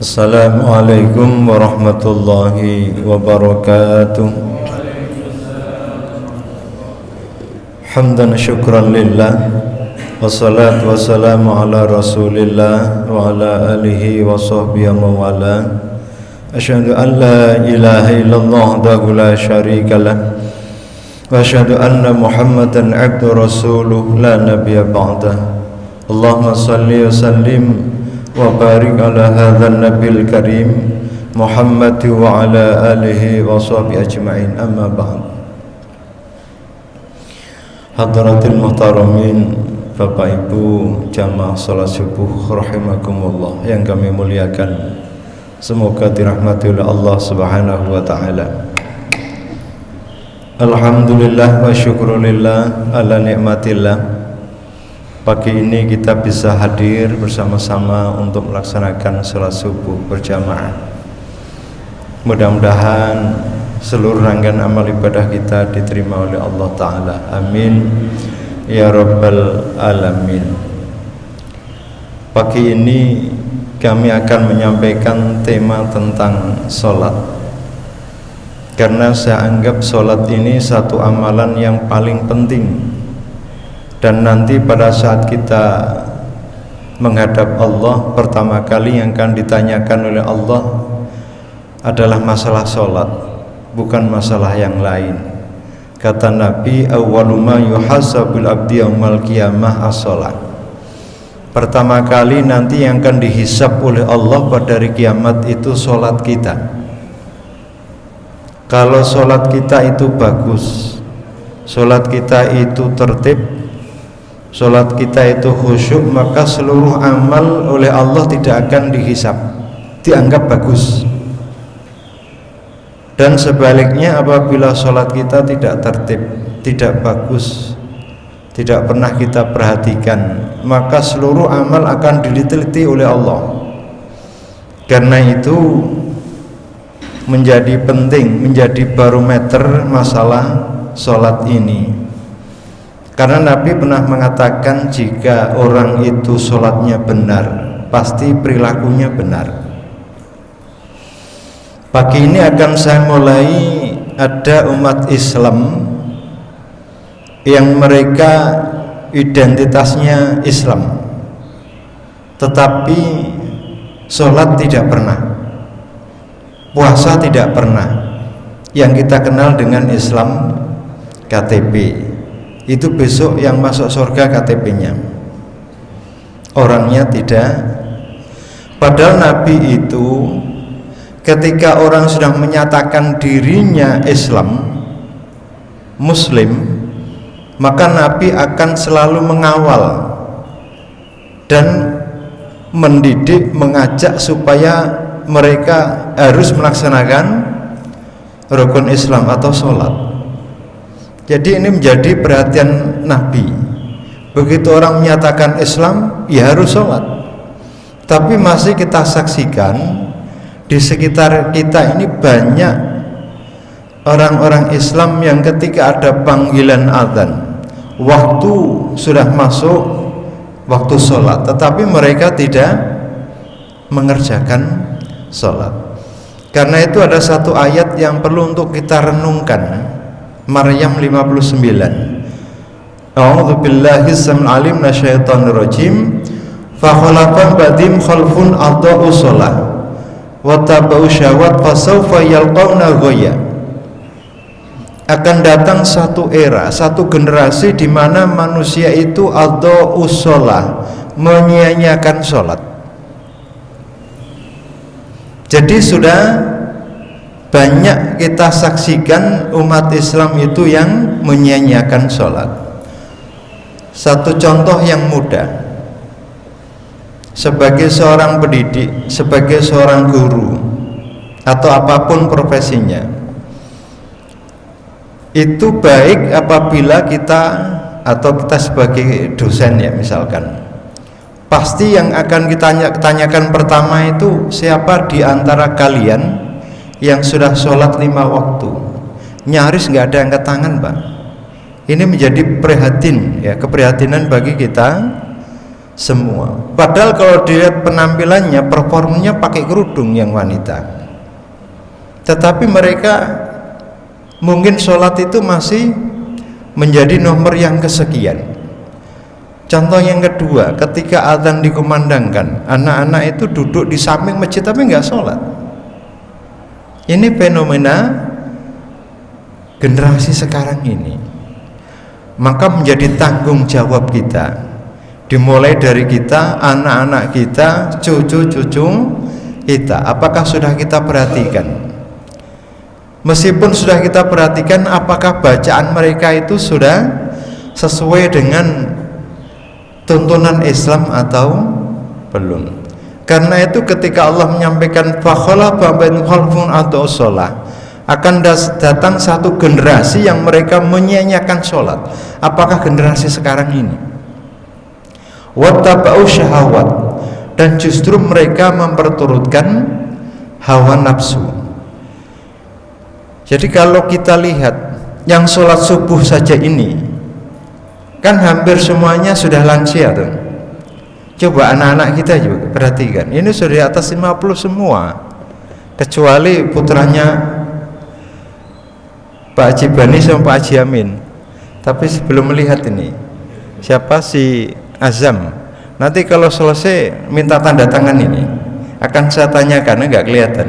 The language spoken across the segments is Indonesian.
Assalamualaikum warahmatullahi wabarakatuh. Hamdan syukran lillah, wassalatu wassalamu ala rasulillah wa ala alihi wa sahbihi wa mawala. Asyhadu an la ilaha illallah wahdahu la syarika lah, wa asyhadu anna Muhammadan abdu rasuluh la nabiyya ba'dah. Allahumma salli wa sallim wa barik ala hadzal nabil karim Muhammad wa ala alihi wa sahbihi ajma'in, amma ba'd. Hadratil muhtaramin, Bapak Ibu jamaah salat subuh rahimakumullah yang kami muliakan, semoga dirahmati oleh Allah Subhanahu wa taala. Alhamdulillah wa syukrulillah ala nikmatillah. Pagi ini kita bisa hadir bersama-sama untuk melaksanakan salat subuh berjamaah. Mudah-mudahan seluruh rangkaian amal ibadah kita diterima oleh Allah Ta'ala. Amin ya rabbal alamin. Pagi ini kami akan menyampaikan tema tentang salat, karena saya anggap salat ini satu amalan yang paling penting. Dan nanti pada saat kita menghadap Allah, pertama kali yang akan ditanyakan oleh Allah adalah masalah sholat, bukan masalah yang lain. Kata Nabi, awwalu ma yuhasabul abdi yaumal qiyamah as-sholat. Pertama kali nanti yang akan dihisab oleh Allah pada hari kiamat itu sholat kita. Kalau sholat kita itu bagus, sholat kita itu tertib, sholat kita itu khusyuk, maka seluruh amal oleh Allah tidak akan dihisab, dianggap bagus. Dan sebaliknya, apabila sholat kita tidak tertib, tidak bagus, tidak pernah kita perhatikan, maka seluruh amal akan diteliti oleh Allah. Karena itu menjadi penting, menjadi barometer masalah sholat ini. Karena Nabi pernah mengatakan, jika orang itu sholatnya benar, pasti perilakunya benar. Pagi ini akan saya mulai, ada umat Islam yang mereka identitasnya Islam, tetapi sholat tidak pernah, puasa tidak pernah. Yang kita kenal dengan Islam KTP. Itu besok yang masuk surga KTP-nya, orangnya tidak. Padahal Nabi itu ketika orang sudah menyatakan dirinya Islam, Muslim, maka Nabi akan selalu mengawal dan mendidik, mengajak supaya mereka harus melaksanakan rukun Islam atau sholat. Jadi ini menjadi perhatian Nabi. Begitu orang menyatakan Islam, ya harus sholat. Tapi masih kita saksikan di sekitar kita ini banyak orang-orang Islam yang ketika ada panggilan azan, waktu sudah masuk waktu sholat, tetapi mereka tidak mengerjakan sholat. Karena itu ada satu ayat yang perlu untuk kita renungkan, Maryam 59. A'udzu billahi samil alim minasyaitonir rajim. Fa khalafa badim khalfun adau shalah wa tabu syahwat fasawfa yalqawna ghayya. Akan datang satu era, satu generasi di mana manusia itu adau shalah, menyia-nyiakan salat. Jadi sudah banyak kita saksikan umat Islam itu yang menyia-nyiakan sholat. Satu contoh yang mudah, sebagai seorang pendidik, sebagai seorang guru, atau apapun profesinya, itu baik apabila kita, atau kita sebagai dosen ya misalkan, pasti yang akan kita tanyakan pertama itu, siapa di antara kalian yang sudah sholat 5 waktu? Nyaris nggak ada angkat tangan, Pak. Ini menjadi prihatin, ya, keprihatinan bagi kita semua. Padahal kalau dilihat penampilannya, performanya pakai kerudung yang wanita. Tetapi mereka mungkin sholat itu masih menjadi nomor yang kesekian. Contoh yang kedua, ketika azan dikumandangkan, anak-anak itu duduk di samping masjid tapi nggak sholat. Ini fenomena generasi sekarang ini. Maka menjadi tanggung jawab kita, dimulai dari kita, anak-anak kita, cucu-cucu kita. Apakah sudah kita perhatikan? Meskipun sudah kita perhatikan, apakah bacaan mereka itu sudah sesuai dengan tuntunan Islam atau belum? Karena itu ketika Allah menyampaikan fakhalafa bain khalfun atau sholat, akan datang satu generasi yang mereka menyia-nyiakan sholat. Apakah generasi sekarang ini? Wattaba'u syahawat, dan justru mereka memperturutkan hawa nafsu. Jadi kalau kita lihat yang sholat subuh saja ini, kan hampir semuanya sudah lansia tuh. Coba anak-anak kita juga perhatikan, ini sudah di atas 50 semua, kecuali putranya Pak Haji Bani sama Pak Haji Amin. Tapi sebelum melihat ini, siapa si Azam, nanti kalau selesai minta tanda tangan ini, akan saya tanyakan, enggak kelihatan.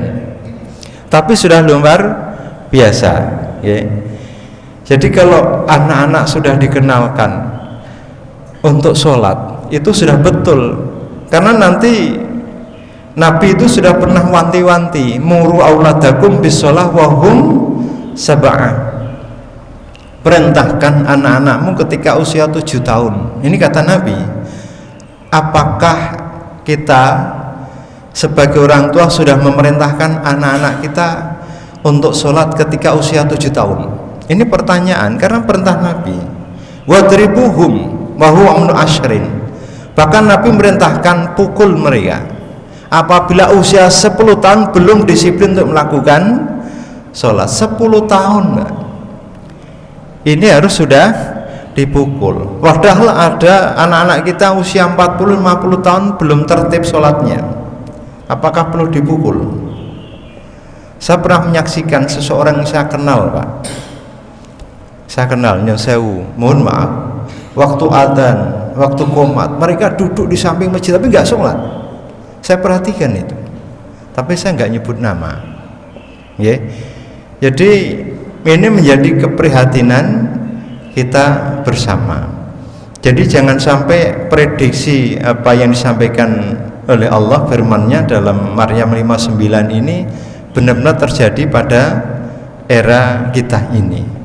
Tapi sudah luar biasa, ya. Jadi kalau anak-anak sudah dikenalkan untuk sholat, itu sudah betul. Karena nanti Nabi itu sudah pernah wanti-wanti, muru auladakum bisolah wahum sab'ah. Perintahkan anak-anakmu ketika usia 7 tahun. Ini kata Nabi. Apakah kita sebagai orang tua sudah memerintahkan anak-anak kita untuk sholat ketika usia 7 tahun? Ini pertanyaan, karena perintah Nabi. Wadribuhum wa huwa ibnu asyrin. Bahkan Nabi merintahkan pukul mereka apabila usia 10 tahun belum disiplin untuk melakukan sholat. 10 tahun, Mbak. Ini harus sudah dipukul. Padahal ada anak-anak kita usia 40-50 tahun belum tertib sholatnya. Apakah perlu dipukul? Saya pernah menyaksikan seseorang yang saya kenal, Pak. Saya kenal, Nyon Sewu, mohon maaf, waktu adzan, waktu qomat, mereka duduk di samping masjid tapi nggak sholat. Saya perhatikan itu, tapi saya nggak nyebut nama, ya. Jadi ini menjadi keprihatinan kita bersama. Jadi jangan sampai prediksi apa yang disampaikan oleh Allah firman-Nya dalam Maryam 59 ini benar-benar terjadi pada era kita ini.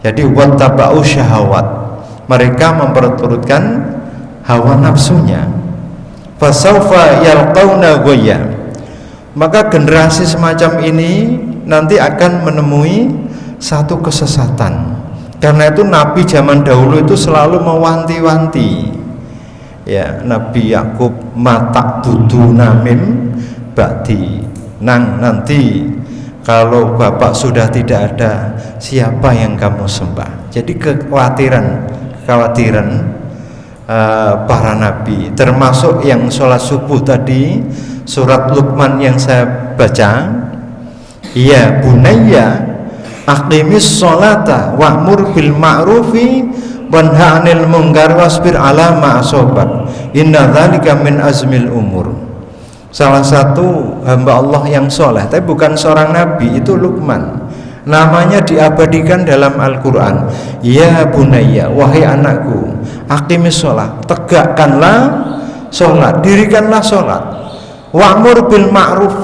Jadi wattaba'u syahawat, mereka memperturutkan hawa nafsunya. Fasaufa yalqauna ghayya, maka generasi semacam ini nanti akan menemui satu kesesatan. Karena itu Nabi zaman dahulu itu selalu mewanti-wanti, ya, Nabi Yakub, matak dudu namim bakti, nanti kalau bapak sudah tidak ada, siapa yang kamu sembah? Jadi kekhawatiran para nabi, termasuk yang sholat subuh tadi, surat Luqman yang saya baca, ya bunayya aqimis sholata wa'mur bil ma'rufi wanha 'anil munkar wasbir 'ala ma asabak inna dzalika min azmil umur. Salah satu hamba Allah yang soleh, tapi bukan seorang nabi, itu Luqman. Namanya diabadikan dalam Al-Quran. Ya bunayya, wahai anakku, aqimis sholat, tegakkanlah sholat, dirikanlah sholat. Wa'mur bil ma'ruf,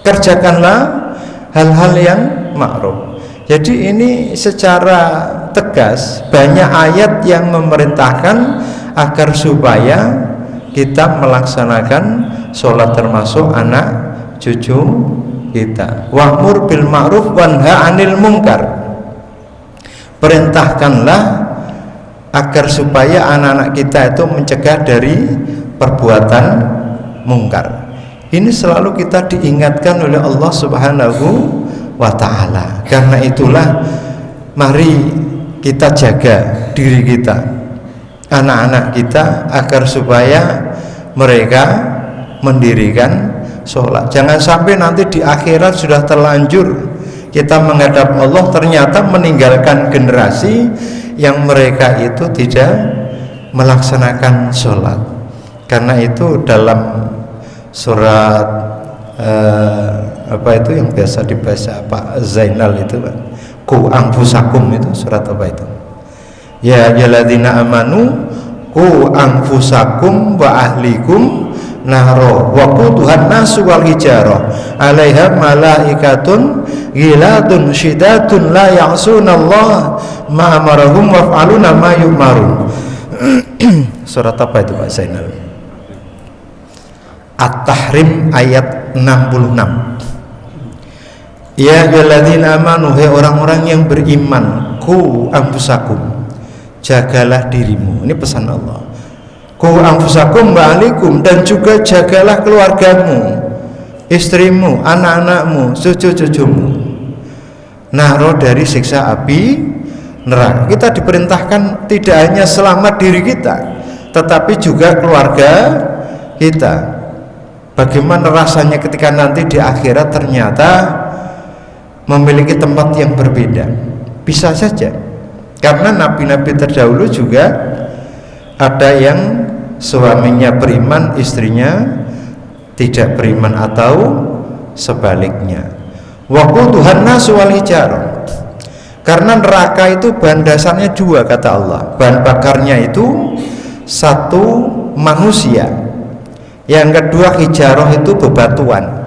kerjakanlah hal-hal yang ma'ruf. Jadi ini secara tegas banyak ayat yang memerintahkan agar supaya kita melaksanakan sholat, termasuk anak cucu kita. Wa'mur bil ma'ruf wanha 'anil munkar, perintahkanlah agar supaya anak-anak kita itu mencegah dari perbuatan mungkar. Ini selalu kita diingatkan oleh Allah Subhanahu wa ta'ala. Karena itulah mari kita jaga diri kita, anak-anak kita agar supaya mereka mendirikan sholat. Jangan sampai nanti di akhirat sudah terlanjur kita menghadap Allah, ternyata meninggalkan generasi yang mereka itu tidak melaksanakan sholat. Karena itu dalam surat apa itu yang biasa dibaca Pak Zainal itu, Pak, Qu anfusakum, itu surat apa itu? Ya ayyuhalladzina amanu qu anfusakum wa ahlikum naro wa quduhan nasu wal hijarah 'alaiha malaikatun ghiladun syidatun la ya'sunallaha ma amarahum wa yaf'aluna ma yu'marun. Surat apa itu Pak Zainal? At-Tahrim ayat 66. Ya ayyuhalladzina amanu, hai orang-orang yang beriman, qu anfusakum, jagalah dirimu. Ini pesan Allah. Qu anfusakum wa ahlikum, dan juga jagalah keluargamu, istrimu, anak-anakmu, cucu-cucumu, naro dari siksa api neraka. Kita diperintahkan tidak hanya selamat diri kita, tetapi juga keluarga kita. Bagaimana rasanya ketika nanti di akhirat ternyata memiliki tempat yang berbeda? Bisa saja, karena nabi-nabi terdahulu juga ada yang suaminya beriman, istrinya tidak beriman, atau sebaliknya. Wa quduhan nasu wal hijarah, karena neraka itu bahan dasarnya dua, kata Allah. Bahan bakarnya itu satu manusia, yang kedua hijarah itu bebatuan.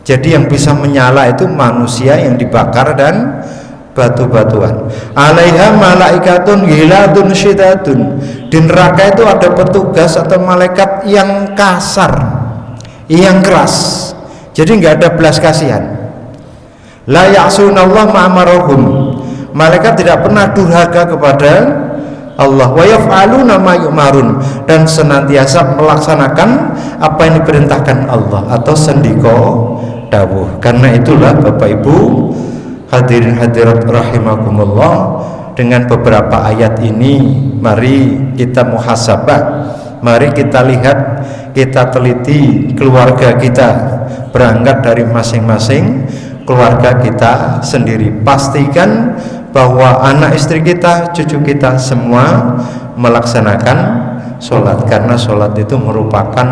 Jadi yang bisa menyala itu manusia yang dibakar dan batu-batuan. 'Alaiha malaikatun ghiladun syidatun, di neraka itu ada petugas atau malaikat yang kasar, yang keras. Jadi nggak ada belas kasihan. La ya'sunallaha ma amarahum, malaikat tidak pernah durhaka kepada Allah. Wa yaf'aluna ma yu'marun, dan senantiasa melaksanakan apa yang diperintahkan Allah atau sendiko dawuh. Karena itulah Bapak Ibu hadirin hadirat rahimakumullah, dengan beberapa ayat ini mari kita muhasabah, mari kita lihat, kita teliti keluarga kita, berangkat dari masing-masing keluarga kita sendiri. Pastikan bahwa anak istri kita, cucu kita semua melaksanakan sholat, karena sholat itu merupakan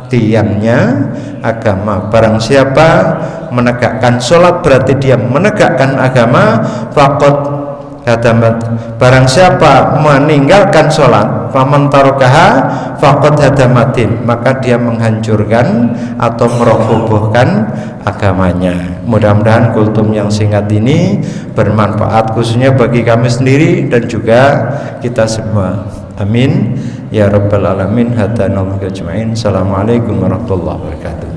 tiangnya agama. Barang siapa menegakkan sholat berarti dia menegakkan agama. Faqad hadamat, barang siapa meninggalkan sholat, faman tarokaha faqad hadamatin, maka dia menghancurkan atau merobohkan agamanya. Mudah-mudahan kultum yang singkat ini bermanfaat, khususnya bagi kami sendiri dan juga kita semua. Amin ya rabbal alamin. Hadanallahu ajmain. Assalamualaikum warahmatullahi wabarakatuh.